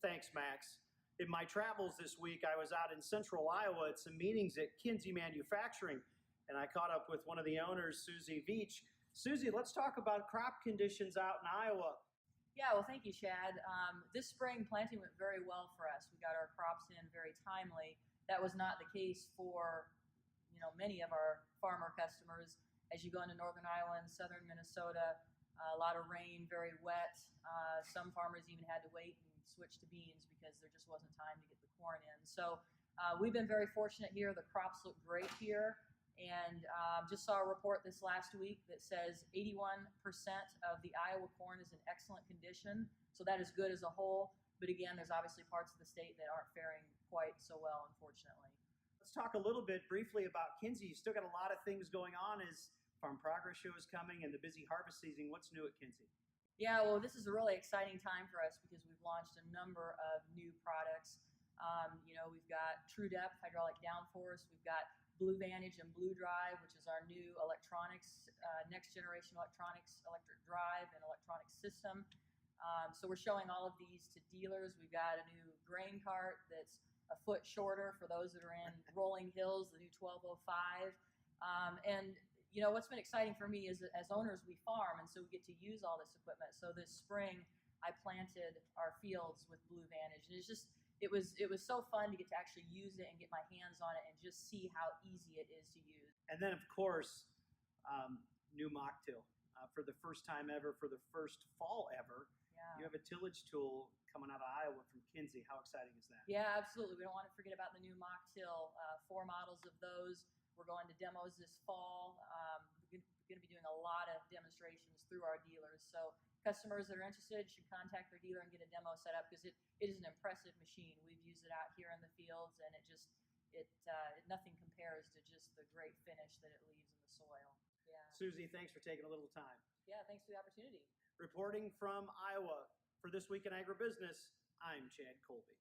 Thanks, Max. In my travels this week, I was out in central Iowa at some meetings at Kinze Manufacturing, and I caught up with one of the owners, Susie Veach. Susie, let's talk about crop conditions out in Iowa. Yeah, well, thank you, Chad. This spring, planting went very well for us. We got our crops in very timely. That was not the case for many of our farmer customers. As you go into northern Iowa and southern Minnesota, a lot of rain, very wet. Some farmers even had to wait and switch to beans because there just wasn't time to get the corn in. So we've been very fortunate here. The crops look great here. And just saw a report this last week that says 81% of the Iowa corn is in excellent condition. So that is good as a whole. But again, there's obviously parts of the state that aren't faring quite so well, unfortunately. Let's talk a little bit briefly about Kinze. You still got a lot of things going on as Farm Progress Show is coming and the busy harvest season. What's new at Kinze? Yeah, well, this is a really exciting time for us because we've launched a number of new products. We've got True Depth hydraulic downforce. We've got Blue Vantage and Blue Drive, which is our new electronics, next generation electronics, electric drive and electronic system. So we're showing all of these to dealers. We've got a new grain cart that's a foot shorter for those that are in rolling hills, the new 1205. What's been exciting for me is that as owners, we farm, and so we get to use all this equipment. So this spring, I planted our fields with Blue Vantage, and it was so fun to get to actually use it and get my hands on it and just see how easy it is to use. And then, of course, new mock till. For the first time ever, for the first fall ever, Yeah. You have a tillage tool coming out of Iowa from Kinze. How exciting is that? Yeah, absolutely. We don't want to forget about the new mock till. 4 models of those. We're going to demos this fall. We're going to be doing a lot of demonstrations through our dealers. So customers that are interested should contact their dealer and get a demo set up because it is an impressive machine. We've used it out here in the fields, and nothing compares to just the great finish that it leaves in the soil. Yeah. Susie, thanks for taking a little time. Yeah, thanks for the opportunity. Reporting from Iowa for This Week in Agribusiness, I'm Chad Colby.